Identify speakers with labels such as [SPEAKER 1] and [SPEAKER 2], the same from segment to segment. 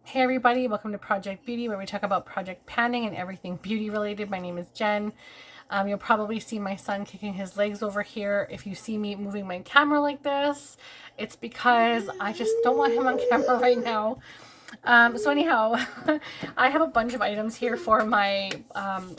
[SPEAKER 1] Hey everybody, welcome to Project Beauty, where we talk about project panning and everything beauty related. My name is Jen. You'll probably see my son kicking his legs over here. If you see me moving my camera like this, it's because I just don't want him on camera right now. So anyhow, I have a bunch of items here for my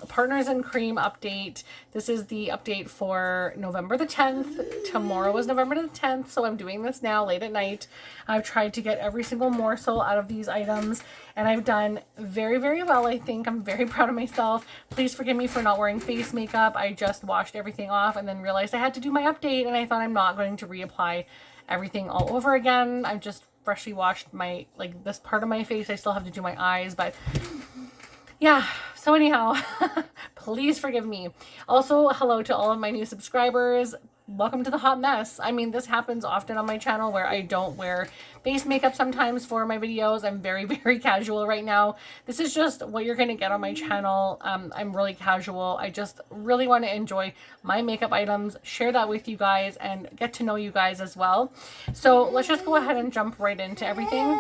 [SPEAKER 1] Partners in Cream update. This is the update for November the 10th. Tomorrow is November the 10th, so I'm doing this now late at night. I've tried to get every single morsel out of these items, and I've done very, very well, I think. I'm very proud of myself. Please forgive me for not wearing face makeup. I just washed everything off and then realized I had to do my update, and I thought I'm not going to reapply everything all over again. I just freshly washed my, like, this part of my face. I still have to do my eyes, but yeah. So anyhow, please forgive me. Also, hello to all of my new subscribers. Welcome to the hot mess. I mean, this happens often on my channel where I don't wear face makeup sometimes for my videos. I'm very, very casual right now. This is just what you're going to get on my channel. I'm really casual. I just really want to enjoy my makeup items, share that with you guys, and get to know you guys as well. So let's just go ahead and jump right into everything.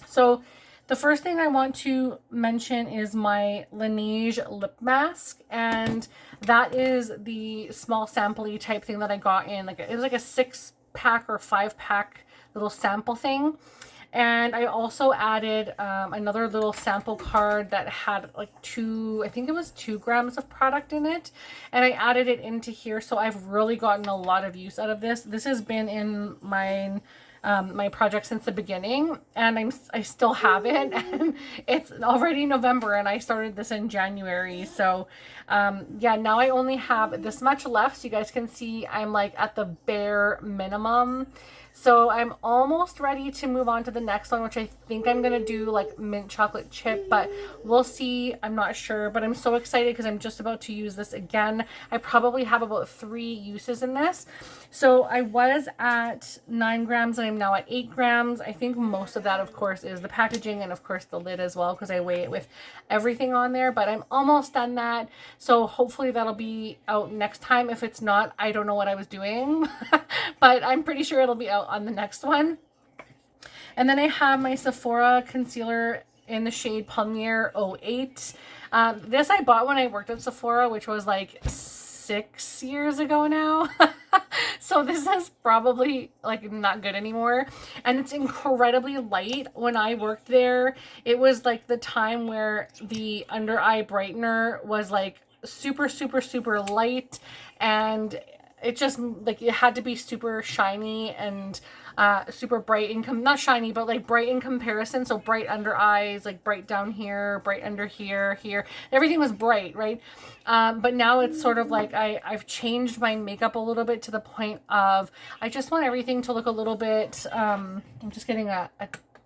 [SPEAKER 1] So the first thing I want to mention is my Laneige Lip Mask, and that is the small sample-y type thing that I got in, like, it was like a 6-pack or 5-pack little sample thing. And I also added another little sample card that had like I think it was 2 grams of product in it, and I added it into here. So I've really gotten a lot of use out of this. This has been in my project since the beginning, and I still have it, and it's already November, and I started this in January. So yeah, now I only have this much left. So you guys can see I'm like at the bare minimum. So I'm almost ready to move on to the next one, which I think I'm going to do like mint chocolate chip, but we'll see. I'm not sure, but I'm so excited because I'm just about to use this again. I probably have about 3 uses in this. So I was at 9 grams and I'm now at 8 grams. I think most of that, of course, is the packaging and of course the lid as well, because I weigh it with everything on there, but I'm almost done that. So hopefully that'll be out next time. If it's not, I don't know what I was doing, but I'm pretty sure it'll be out on the next one. And then I have my Sephora Concealer in the shade Palmier 08. This I bought when I worked at Sephora, which was like 6 years ago now. So this is probably like not good anymore, and it's incredibly light. When I worked there, it was like the time where the under eye brightener was like super, super, super light, and it just like it had to be super shiny and super bright in not shiny, but like bright in comparison. So bright under eyes, like bright down here, bright under here, everything was bright, right? But now it's sort of like I've changed my makeup a little bit to the point of I just want everything to look a little bit I'm just getting a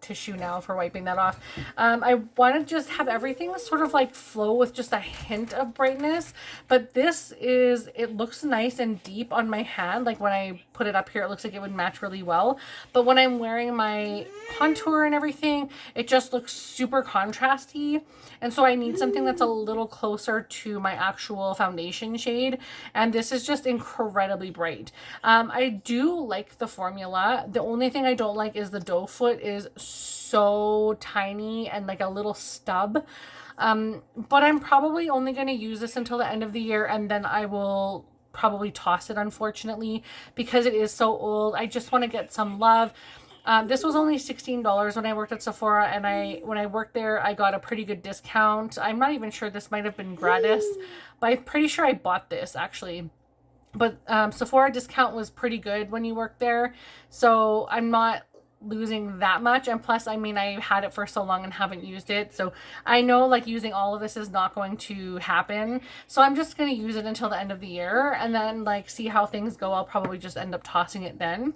[SPEAKER 1] tissue now for wiping that off. I want to just have everything sort of like flow with just a hint of brightness, but it looks nice and deep on my hand. Like when I put it up here, it looks like it would match really well, but when I'm wearing my contour and everything, it just looks super contrasty, and so I need something that's a little closer to my actual foundation shade, and this is just incredibly bright. I do like the formula. The only thing I don't like is the doe foot is so tiny and like a little stub. But I'm probably only going to use this until the end of the year, and then I will probably toss it, unfortunately, because it is so old. I just want to get some love. This was only $16 when I worked at Sephora, and when I worked there, I got a pretty good discount. I'm not even sure, this might have been gratis, but I'm pretty sure I bought this actually. But Sephora discount was pretty good when you worked there, so I'm not losing that much. And plus, I mean, I had it for so long and haven't used it, so I know like using all of this is not going to happen. So I'm just going to use it until the end of the year, and then like see how things go. I'll probably just end up tossing it then.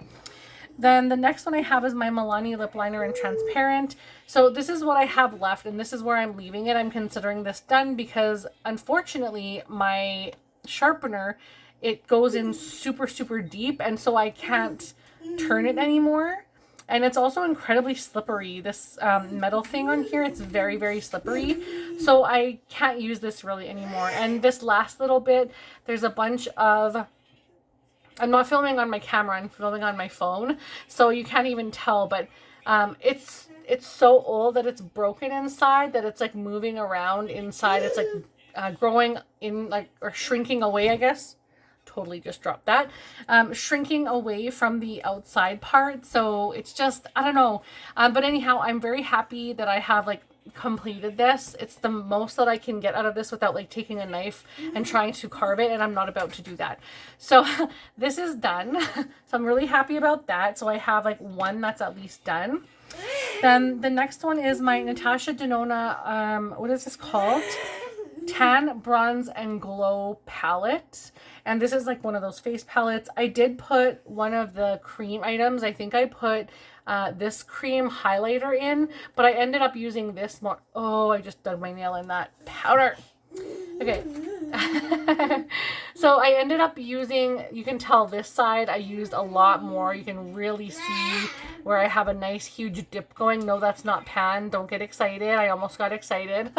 [SPEAKER 1] Then the next one I have is my Milani lip liner in transparent. So this is what I have left, and this is where I'm leaving it. I'm considering this done because unfortunately my sharpener, it goes in super, super deep, and so I can't turn it anymore. And it's also incredibly slippery. This metal thing on here, it's very, very slippery. So I can't use this really anymore. And this last little bit, there's a bunch of I'm not filming on my camera, I'm filming on my phone, so you can't even tell, but it's so old that it's broken inside, that it's like moving around inside. It's like growing in, like, or shrinking away, I guess. Totally just dropped that. Shrinking away from the outside part. So it's just, I don't know. But anyhow, I'm very happy that I have like completed this. It's the most that I can get out of this without like taking a knife and trying to carve it, and I'm not about to do that. So this is done. So I'm really happy about that. So I have like one that's at least done. Then the next one is my Natasha Denona, what is this called? Tan, Bronze, and Glow palette. And this is like one of those face palettes. I did put one of the cream items. I think I put this cream highlighter in, but I ended up using this more. Oh, I just dug my nail in that powder. Okay. So I ended up using, you can tell this side I used a lot more. You can really see where I have a nice huge dip going. No, that's not pan. Don't get excited. I almost got excited.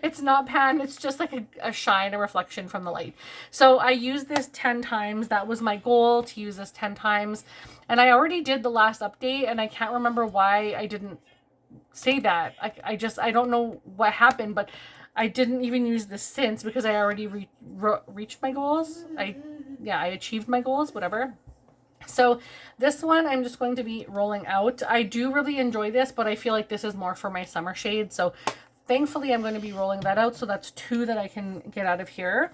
[SPEAKER 1] It's not pan. It's just like a shine, a reflection from the light. So I used this 10 times. That was my goal, to use this 10 times. And I already did the last update, and I can't remember why I didn't say that. I don't know what happened, but I didn't even use this since, because I already reached my goals. I achieved my goals, whatever. So this one I'm just going to be rolling out. I do really enjoy this, but I feel like this is more for my summer shade. So thankfully I'm going to be rolling that out. So that's 2 that I can get out of here.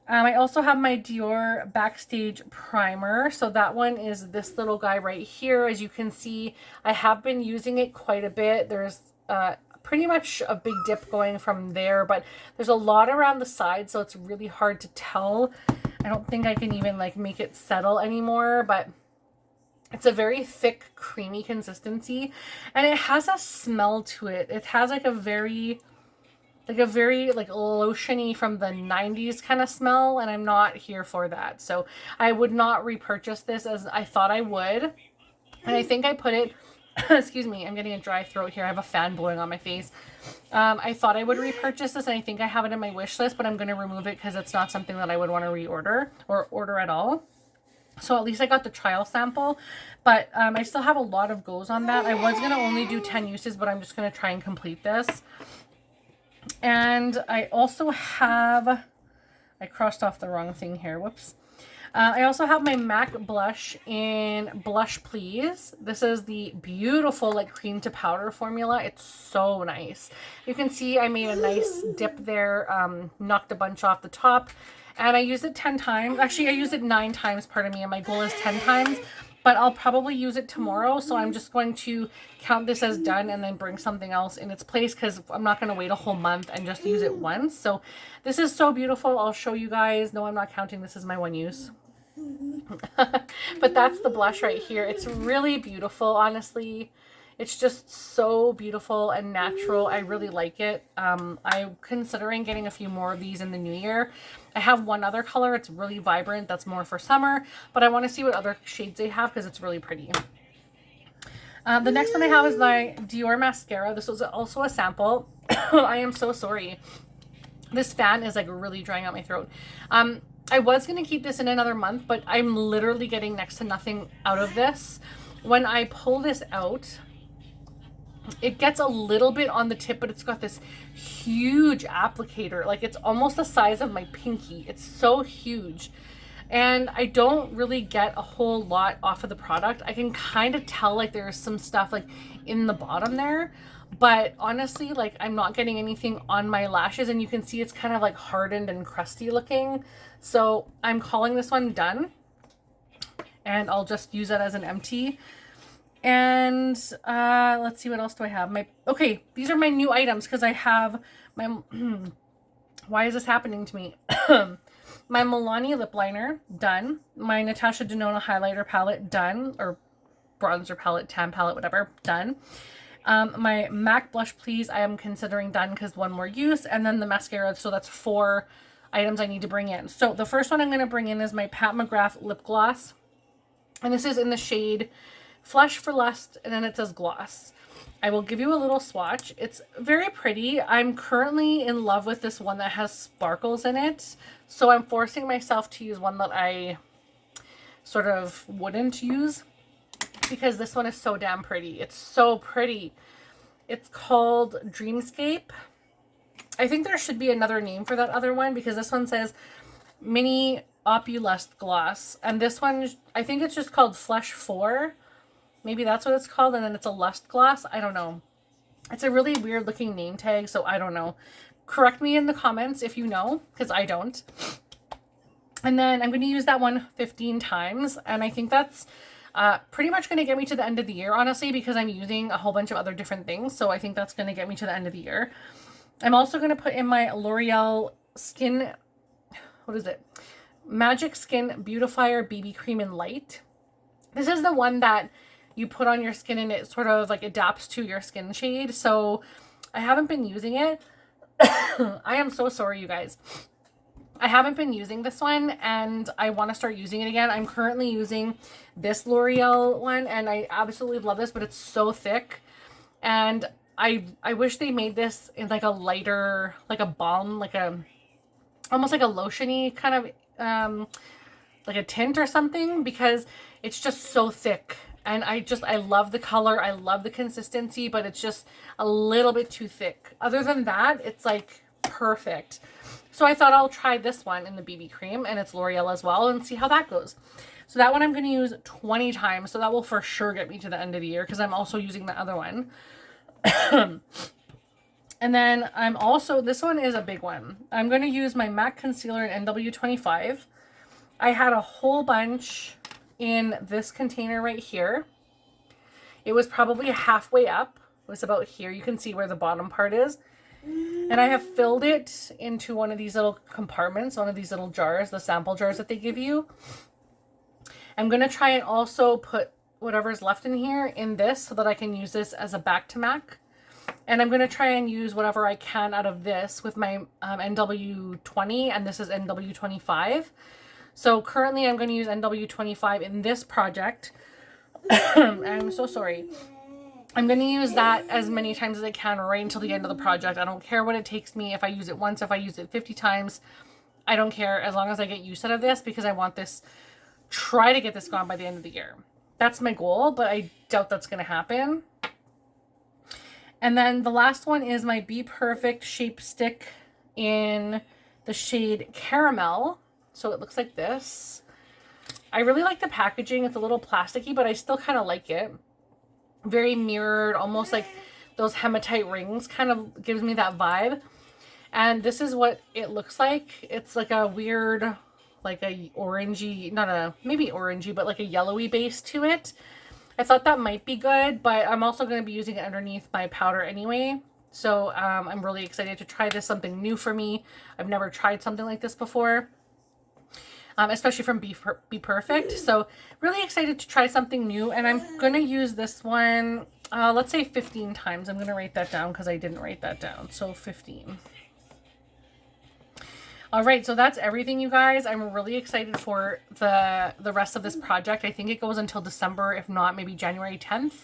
[SPEAKER 1] I also have my Dior Backstage primer. So that one is this little guy right here. As you can see, I have been using it quite a bit. There's pretty much a big dip going from there, but there's a lot around the side, so it's really hard to tell. I don't think I can even like make it settle anymore, but it's a very thick, creamy consistency, and it has a smell to it. It has like a very like lotiony from the 90s kind of smell, and I'm not here for that. So I would not repurchase this as I thought I would. And I think I put it excuse me, I'm getting a dry throat here. I have a fan blowing on my face. I thought I would repurchase this, and I think I have it in my wish list, but I'm going to remove it because it's not something that I would want to reorder or order at all. So at least I got the trial sample, but I still have a lot of goes on that. I was going to only do 10 uses, but I'm just going to try and complete this. And I also have, I crossed off the wrong thing here. Whoops. I also have my MAC blush in Blush Please. This is the beautiful like cream to powder formula. It's so nice. You can see I made a nice dip there, knocked a bunch off the top, and I used it 10 times. Actually, I used it 9 times, pardon me, and my goal is 10 times. But I'll probably use it tomorrow, so I'm just going to count this as done and then bring something else in its place, because I'm not going to wait a whole month and just use it once. So this is so beautiful. I'll show you guys. No, I'm not counting. This is my one use. But that's the blush right here. It's really beautiful, honestly. It's just so beautiful and natural. I really like it. I'm considering getting a few more of these in the new year. I have one other color. It's really vibrant. That's more for summer, but I want to see what other shades they have because it's really pretty. The next one I have is my Dior Mascara. This was also a sample. I am so sorry. This fan is like really drying out my throat. I was going to keep this in another month, but I'm literally getting next to nothing out of this. When I pull this out, it gets a little bit on the tip, but it's got this huge applicator. Like it's almost the size of my pinky. It's so huge. And I don't really get a whole lot off of the product. I can kind of tell like there's some stuff like in the bottom there. But honestly, like I'm not getting anything on my lashes, and you can see it's kind of like hardened and crusty looking. So I'm calling this one done, and I'll just use it as an empty. And let's see, what else do I have? Okay, these are my new items because I have my why is this happening to me? My Milani lip liner done, my Natasha Denona highlighter palette done, or bronzer palette, tan palette, whatever, done. My MAC Blush Please I am considering done because one more use, and then the mascara. So that's 4 items I need to bring in. So the first one I'm going to bring in is my Pat McGrath lip gloss, and this is in the shade Flesh for Lust, and then it says gloss. I will give you a little swatch. It's very pretty. I'm currently in love with this one that has sparkles in it, so I'm forcing myself to use one that I sort of wouldn't use. because this one is so damn pretty. It's so pretty. It's called Dreamscape. I think there should be another name for that other one because this one says Mini Opulust Gloss. And this one, I think it's just called Flesh 4. Maybe that's what it's called. And then it's a Lust Gloss. I don't know. It's a really weird looking name tag, so I don't know. Correct me in the comments if you know, because I don't. And then I'm going to use that one 15 times. And I think that's pretty much going to get me to the end of the year, honestly, because I'm using a whole bunch of other different things. So I think that's going to get me to the end of the year. I'm also going to put in my L'Oreal Skin, what is it? Magic Skin Beautifier BB Cream in Light. This is the one that you put on your skin and it sort of like adapts to your skin shade. So I haven't been using it. I am so sorry, you guys. I haven't been using this one and I want to start using it again. I'm currently using this L'Oreal one and I absolutely love this, but it's so thick. And I wish they made this in like a lighter, like a balm, like a, almost like a lotiony kind of, like a tint or something, because it's just so thick. And I love the color. I love the consistency, but it's just a little bit too thick. Other than that, it's like perfect. So I thought I'll try this one in the BB cream, and it's L'Oreal as well, and see how that goes. So that one I'm going to use 20 times. So that will for sure get me to the end of the year because I'm also using the other one. And then I'm also, this one is a big one. I'm going to use my MAC Concealer in NW25. I had a whole bunch in this container right here. It was probably halfway up. It was about here. You can see where the bottom part is. And I have filled it into one of these little compartments, one of these little jars, the sample jars that they give you. I'm going to try and also put whatever's left in here in this so that I can use this as a back to MAC. And I'm going to try and use whatever I can out of this with my NW20, and this is NW25. So currently I'm going to use NW25 in this project. I'm so sorry. I'm going to use that as many times as I can right until the end of the project. I don't care what it takes me. If I use it once, if I use it 50 times, I don't care, as long as I get use out of this, because I want this, try to get this gone by the end of the year. That's my goal, but I doubt that's going to happen. And then the last one is my Be Perfect Shape Stick in the shade Caramel. So it looks like this. I really like the packaging. It's a little plasticky, but I still kind of like it. Very mirrored, almost like those hematite rings, kind of gives me that vibe. And this is what it looks like. It's like a weird, like a orangey, not a, maybe orangey, but like a yellowy base to it. I thought that might be good, but I'm also going to be using it underneath my powder anyway. So I'm really excited to try this, something new for me. I've never tried something like this before, especially from Be Perfect. So really excited to try something new. And I'm going to use this one, let's say 15 times. I'm going to write that down because I didn't write that down. So 15. All right, so that's everything, you guys. I'm really excited for the rest of this project. I think it goes until December, if not maybe January 10th.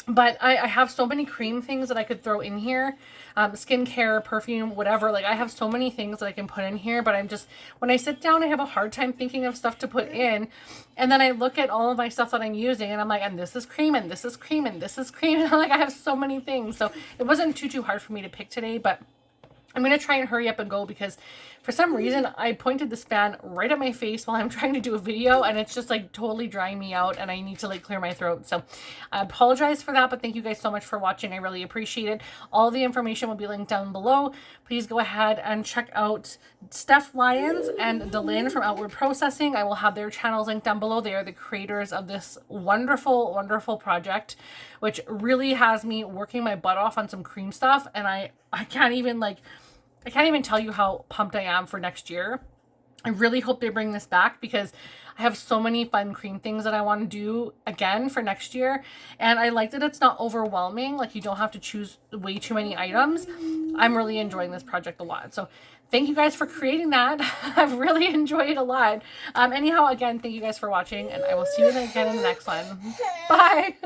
[SPEAKER 1] But I have so many cream things that I could throw in here. Skincare, perfume, whatever. Like, I have so many things that I can put in here, but I'm just, when I sit down, I have a hard time thinking of stuff to put in. And then I look at all of my stuff that I'm using, and I'm like, and this is cream, and this is cream, and this is cream. And I'm like, I have so many things. So it wasn't too hard for me to pick today, but I'm going to try and hurry up and go because for some reason I pointed this fan right at my face while I'm trying to do a video, and it's just like totally drying me out, and I need to like clear my throat. So I apologize for that, but thank you guys so much for watching. I really appreciate it. All the information will be linked down below. Please go ahead and check out Steph Lyons and DaLyn from Outward Processing. I will have their channels linked down below. They are the creators of this wonderful, wonderful project, which really has me working my butt off on some cream stuff. And I can't even tell you how pumped I am for next year. I really hope they bring this back because I have so many fun cream things that I want to do again for next year. And I like that it's not overwhelming. Like, you don't have to choose way too many items. I'm really enjoying this project a lot. So thank you guys for creating that. I've really enjoyed it a lot. Anyhow, again, thank you guys for watching, and I will see you again in the next one. Bye.